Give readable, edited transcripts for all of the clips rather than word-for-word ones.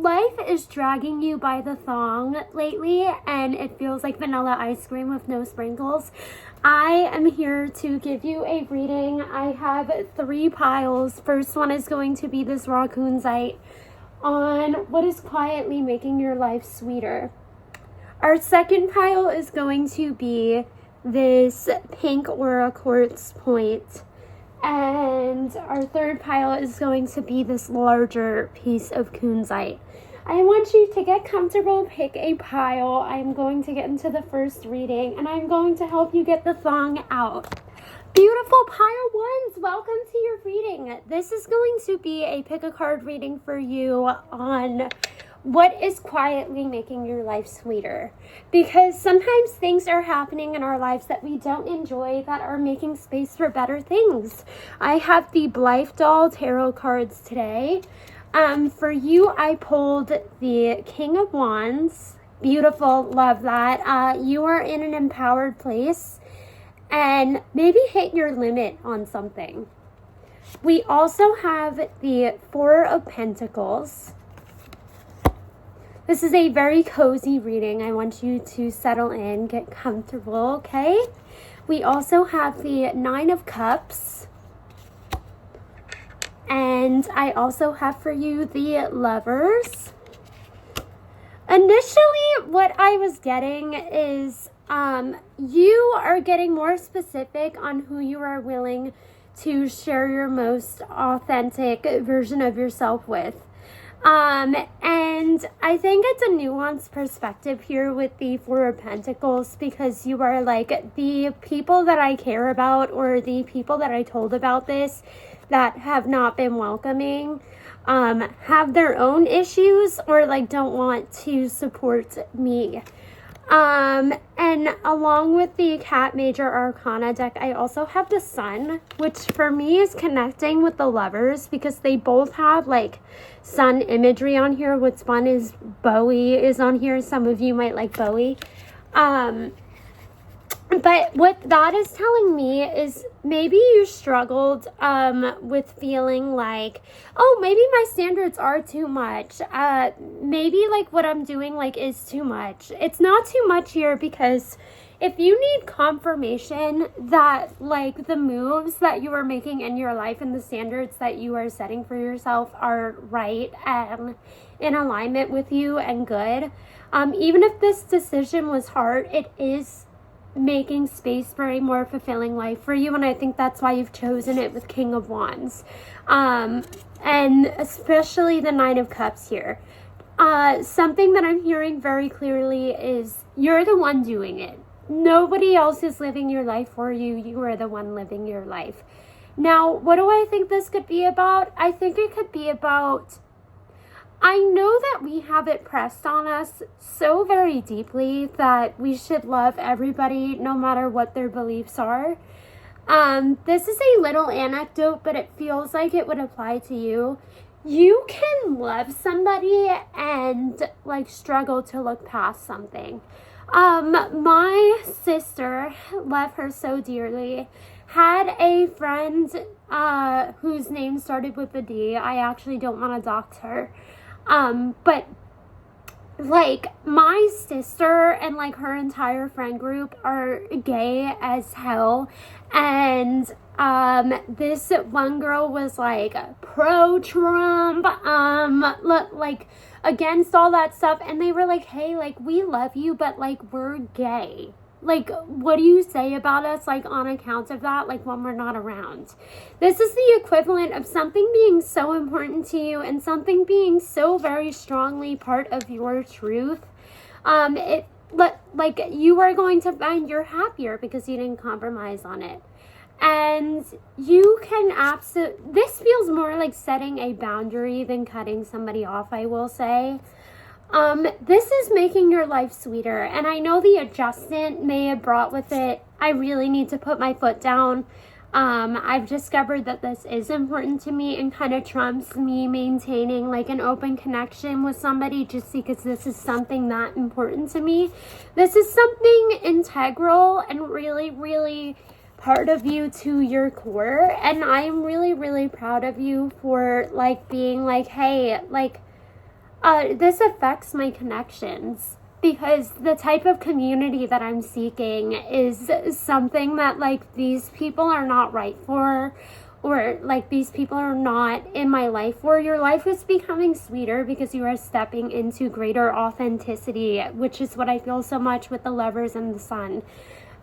life is dragging you by the thong lately and it feels like vanilla ice cream with no sprinkles, I am here to give you a reading. I have 3 piles. First one is going to be this raw kunzite on what is quietly making your life sweeter. Our second pile is going to be this pink aura quartz point. And our third pile is going to be this larger piece of kunzite. I want you to get comfortable, pick a pile. I'm going to get into the first reading and I'm going to help you get the thong out. Beautiful pile ones, welcome to your reading. This is going to be a pick a card reading for you on what is quietly making your life sweeter, because sometimes things are happening in our lives that we don't enjoy that are making space for better things. I have the Blythe Doll tarot cards today. For you, I pulled the King of Wands. Beautiful, love that. You are in an empowered place and maybe hit your limit on something. We also have the Four of Pentacles. This is a very cozy reading. I want you to settle in, get comfortable, okay? We also have the Nine of Cups. And I also have for you the Lovers. Initially, what I was getting is you are getting more specific on who you are willing to share your most authentic version of yourself with. And I think it's a nuanced perspective here with the Four of Pentacles, because you are like, the people that I care about or the people that I told about this that have not been welcoming, have their own issues or like don't want to support me. And along with the Cat Major Arcana deck, I also have the Sun, which for me is connecting with the Lovers because they both have like sun imagery on here. What's fun is Bowie is on here. Some of you might like Bowie. But what that is telling me is maybe you struggled with feeling like, oh, maybe my standards are too much. Maybe like what I'm doing like is too much. It's not too much here, because if you need confirmation that like the moves that you are making in your life and the standards that you are setting for yourself are right and in alignment with you and good, even if this decision was hard, it is making space for a more fulfilling life for you, and I think that's why you've chosen it with King of Wands, and especially the Nine of Cups here. Something that I'm hearing very clearly is you're the one doing it. Nobody else is living your life for you. You are the one living your life. Now, what do I think this could be about? I think it could be about, I know that we have it pressed on us so very deeply that we should love everybody no matter what their beliefs are. This is a little anecdote, but it feels like it would apply to you. You can love somebody and like struggle to look past something. My sister, love her so dearly, had a friend whose name started with a D. I actually don't want to dox her. But like my sister and like her entire friend group are gay as hell, and this one girl was like pro-Trump, like against all that stuff, and they were like, hey, like we love you, but like we're gay. Like, what do you say about us, like, on account of that, like, when we're not around? This is the equivalent of something being so important to you and something being so very strongly part of your truth. Like, you are going to find you're happier because you didn't compromise on it. And you can this feels more like setting a boundary than cutting somebody off, I will say. This is making your life sweeter, and I know the adjustment may have brought with it, I really need to put my foot down. I've discovered that this is important to me and kind of trumps me maintaining like an open connection with somebody just because this is something that important to me. This is something integral and really, really part of you to your core, and I'm really, really proud of you for like being like, hey, like this affects my connections, because the type of community that I'm seeking is something that, like, these people are not right for, or like these people are not in my life for. Your life is becoming sweeter because you are stepping into greater authenticity, which is what I feel so much with the Lovers and the Sun.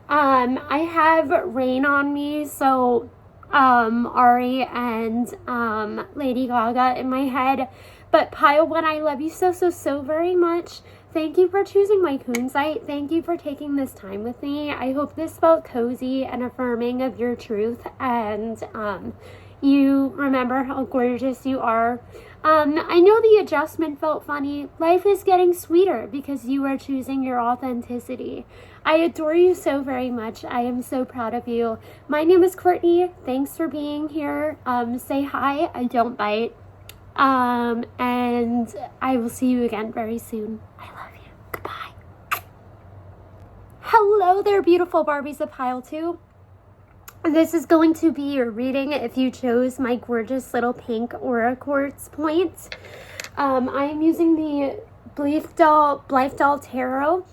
I have rain on me, so Ari and Lady Gaga in my head. But Pile One, I love you so very much. Thank you for choosing my kunzite. Thank you for taking this time with me. I hope this felt cozy and affirming of your truth, and you remember how gorgeous you are. I know the adjustment felt funny. Life is getting sweeter because you are choosing your authenticity. I adore you so very much. I am so proud of you. My name is Courtney. Thanks for being here. Say hi. I don't bite. And I will see you again very soon. I love you. Goodbye. Hello there, beautiful Barbies of Pile 2. This is going to be your reading if you chose my gorgeous little pink aura quartz points. I am using the Blythe Doll Tarot.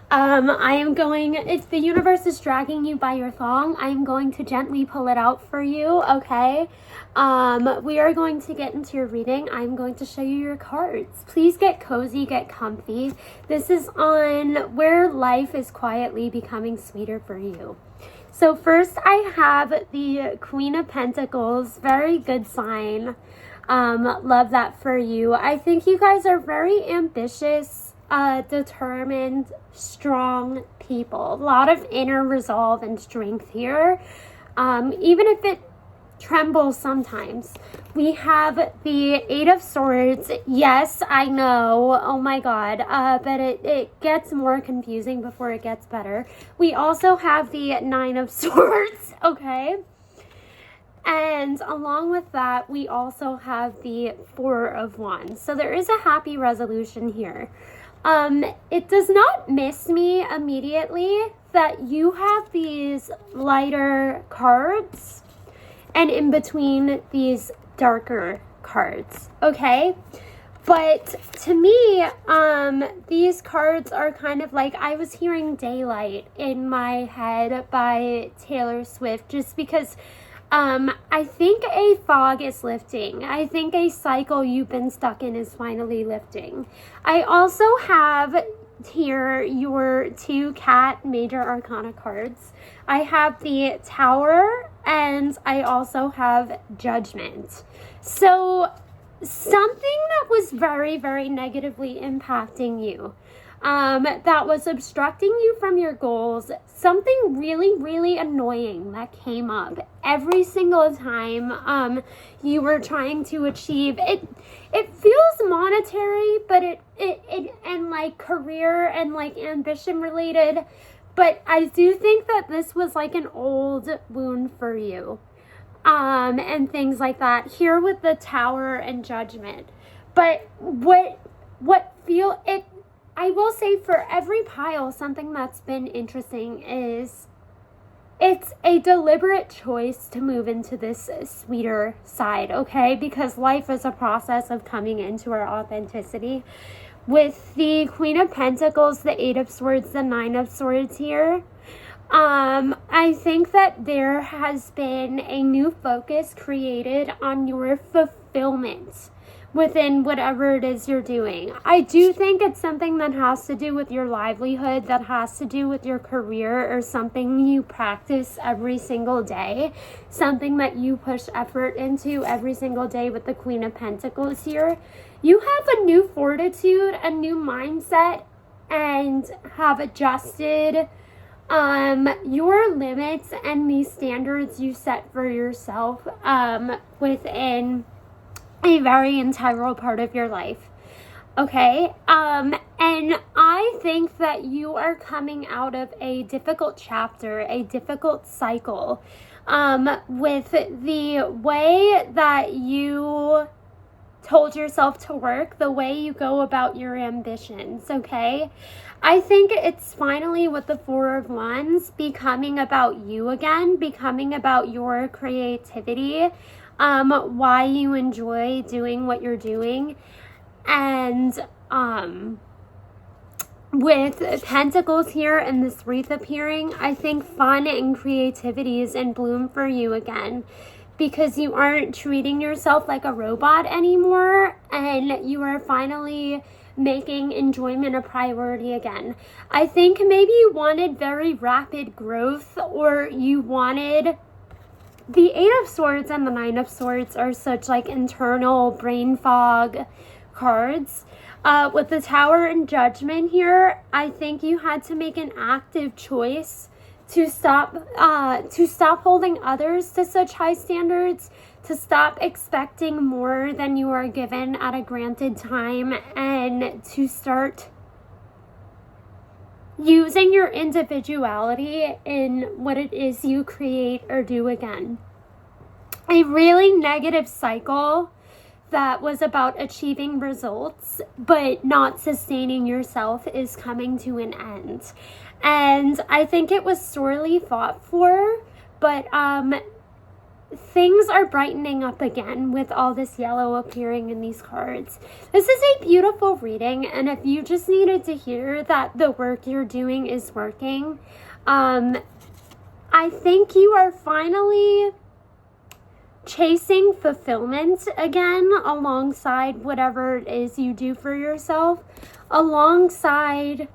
I am going, if the universe is dragging you by your thong, I am going to gently pull it out for you, okay? We are going to get into your reading. I'm going to show you your cards. Please get cozy, get comfy. This is on where life is quietly becoming sweeter for you. So first I have the Queen of Pentacles. Very good sign. Love that for you. I think you guys are very ambitious, determined, strong people. A lot of inner resolve and strength here, even if it trembles sometimes. We have the Eight of Swords. Yes, I know. Oh my God. But it gets more confusing before it gets better. We also have the Nine of Swords. Okay. And along with that, we also have the Four of Wands. So there is a happy resolution here. It does not miss me immediately that you have these lighter cards and in between these darker cards, okay? But to me, these cards are kind of like, I was hearing Daylight in my head by Taylor Swift, just because I think a fog is lifting. I think a cycle you've been stuck in is finally lifting. I also have here your two cat major arcana cards. I have the Tower and I also have Judgment. So something that was very, very negatively impacting you, that was obstructing you from your goals, something really, really annoying that came up every single time you were trying to achieve it. It feels monetary, but it and like career and like ambition related, but I do think that this was like an old wound for you, and things like that here with the Tower and Judgment. But what feel it, I will say for every pile, something that's been interesting is it's a deliberate choice to move into this sweeter side, okay? Because life is a process of coming into our authenticity. With the Queen of Pentacles, the Eight of Swords, the Nine of Swords here, I think that there has been a new focus created on your fulfillment within whatever it is you're doing. I do think it's something that has to do with your livelihood, that has to do with your career, or something you practice every single day, something that you push effort into every single day with the Queen of Pentacles here. You have a new fortitude, a new mindset, and have adjusted your limits and the standards you set for yourself within a very integral part of your life, okay? And I think that you are coming out of a difficult chapter, a difficult cycle, with the way that you told yourself to work, the way you go about your ambitions, okay? I think it's finally with the Four of Wands becoming about you again, becoming about your creativity, why you enjoy doing what you're doing. And with pentacles here and this wreath appearing, I think fun and creativity is in bloom for you again, because you aren't treating yourself like a robot anymore, and you are finally making enjoyment a priority again. I think maybe you wanted very rapid growth, or you wanted... The Eight of Swords and the Nine of Swords are such like internal brain fog cards. With the Tower and Judgment here, I think you had to make an active choice to stop holding others to such high standards, to stop expecting more than you are given at a granted time, and to start using your individuality in what it is you create or do again. A really negative cycle that was about achieving results but not sustaining yourself is coming to an end. And I think it was sorely fought for, but things are brightening up again with all this yellow appearing in these cards. This is a beautiful reading, and if you just needed to hear that the work you're doing is working, I think you are finally chasing fulfillment again alongside whatever it is you do for yourself, alongside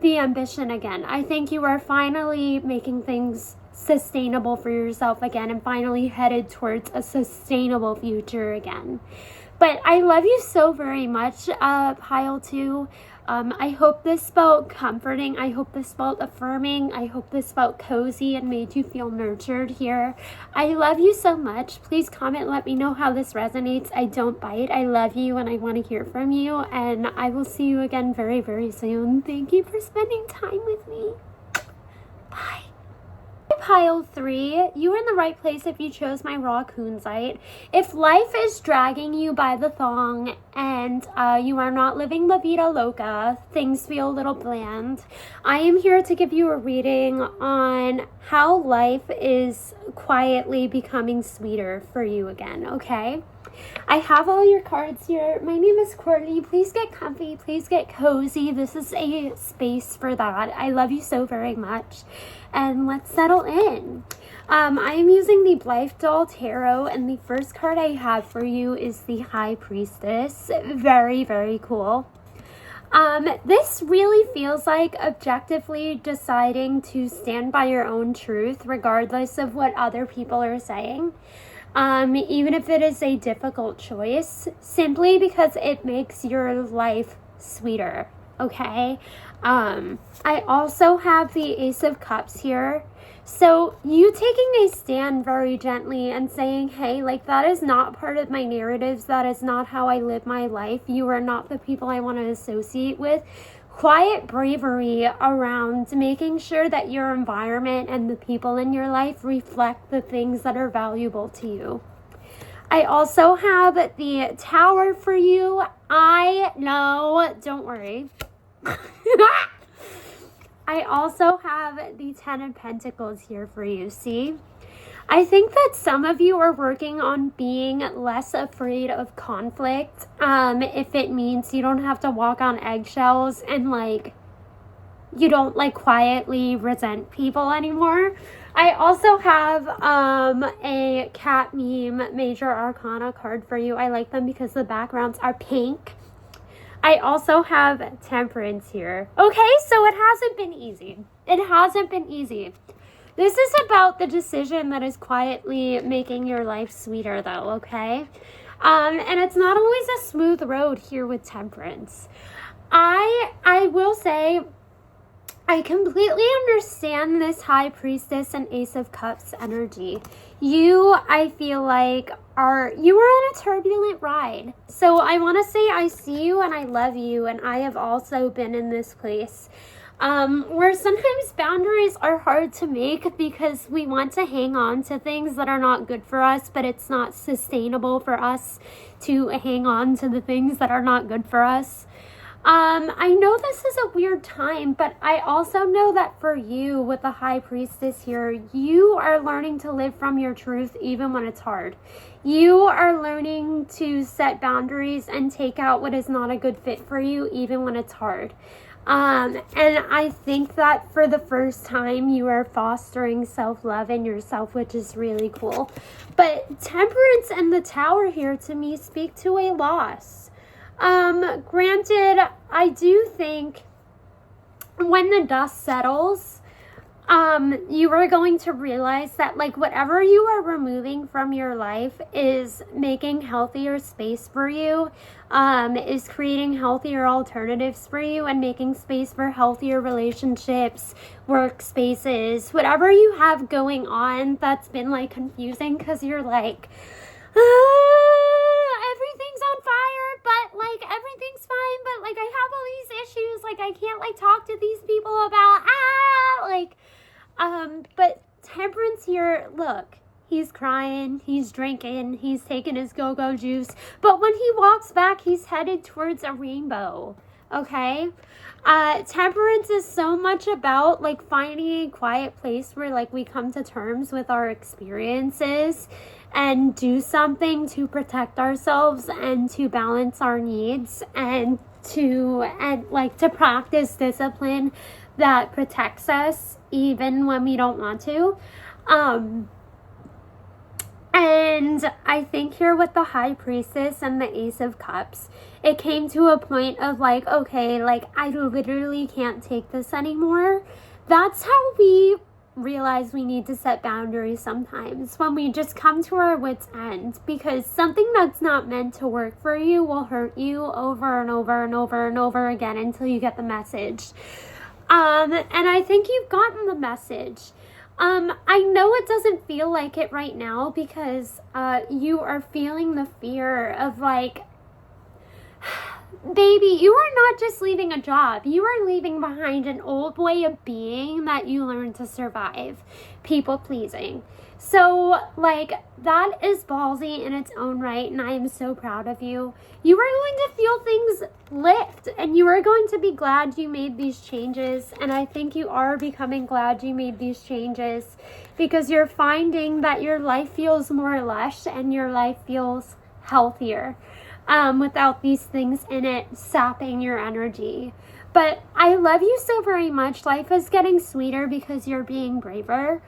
the ambition again. I think you are finally making things sustainable for yourself again, and finally headed towards a sustainable future again. But I love you so very much, Pile 2. I hope this felt comforting. I hope this felt affirming. I hope this felt cozy and made you feel nurtured here. I love you so much. Please comment, let me know how this resonates. I don't bite. I love you and I want to hear from you. And I will see you again very, very soon. Thank you for spending time with me. Bye. Pile 3, you were in the right place if you chose my raw kunzite. If life is dragging you by the thong and you are not living la vida loca, things feel a little bland, I am here to give you a reading on how life is quietly becoming sweeter for you again, okay? I have all your cards here. My name is Courtney. Please get comfy. Please get cozy. This is a space for that. I love you so very much. And let's settle in. I am using the Blythe Doll Tarot, and the first card I have for you is the High Priestess. Very, very cool. This really feels like objectively deciding to stand by your own truth, regardless of what other people are saying. Even if it is a difficult choice, simply because it makes your life sweeter, okay? I also have the Ace of Cups here. So you taking a stand very gently and saying, hey, like, that is not part of my narratives. That is not how I live my life. You are not the people I want to associate with. Quiet bravery around making sure that your environment and the people in your life reflect the things that are valuable to you. I also have the Tower for you. I know, don't worry. I also have the Ten of Pentacles here for you, see? I think that some of you are working on being less afraid of conflict, if it means you don't have to walk on eggshells and, like, you don't, like, quietly resent people anymore. I also have a cat meme Major Arcana card for you. I like them because the backgrounds are pink. I also have Temperance here. Okay, so it hasn't been easy. It hasn't been easy. This is about the decision that is quietly making your life sweeter, though, okay? And it's not always a smooth road here with Temperance. I will say, I completely understand this High Priestess and Ace of Cups energy. You, I feel like, you are on a turbulent ride. So I want to say I see you and I love you, and I have also been in this place where sometimes boundaries are hard to make because we want to hang on to things that are not good for us, but it's not sustainable for us to hang on to the things that are not good for us. I know this is a weird time, but I also know that for you with the High Priestess here, you are learning to live from your truth even when it's hard. You are learning to set boundaries and take out what is not a good fit for you even when it's hard. And I think that for the first time you are fostering self-love in yourself, which is really cool. But Temperance and the Tower here to me speak to a loss. Granted, I do think when the dust settles, you are going to realize that like whatever you are removing from your life is making healthier space for you, is creating healthier alternatives for you and making space for healthier relationships, workspaces, whatever you have going on that's been like confusing because you're like, everything's on fire, but like everything's fine, but like I have all these issues, like I can't like talk to these people about but Temperance here, look, he's crying, he's drinking, he's taking his go-go juice, but when he walks back, he's headed towards a rainbow. Okay? Temperance is so much about like finding a quiet place where like we come to terms with our experiences and do something to protect ourselves and to balance our needs and to practice discipline that protects us even when we don't want to. And I think here with the High Priestess and the Ace of Cups, it came to a point of like, okay, like I literally can't take this anymore. That's how we realize we need to set boundaries sometimes, when we just come to our wits' end, because something that's not meant to work for you will hurt you over and over and over and over again until you get the message. And I think you've gotten the message. I know it doesn't feel like it right now because you are feeling the fear of like, baby, you are not just leaving a job. You are leaving behind an old way of being that you learned to survive. People pleasing. So, like, that is ballsy in its own right, and I am so proud of you. You are going to feel things lift, and you are going to be glad you made these changes, and I think you are becoming glad you made these changes because you're finding that your life feels more lush and your life feels healthier without these things in it sapping your energy. But I love you so very much. Life is getting sweeter because you're being braver.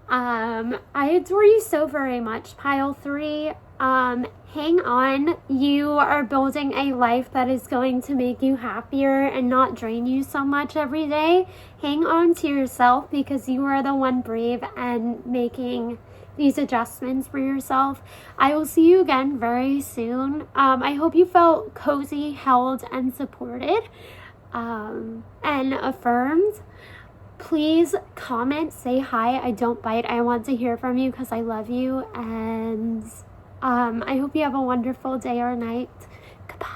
I adore you so very much, Pile 3. Hang on. You are building a life that is going to make you happier and not drain you so much every day. Hang on to yourself because you are the one brave and making these adjustments for yourself. I will see you again very soon. I hope you felt cozy, held, and supported, and affirmed. Please comment, say hi. I don't bite. I want to hear from you because I love you. And I hope you have a wonderful day or night. Goodbye.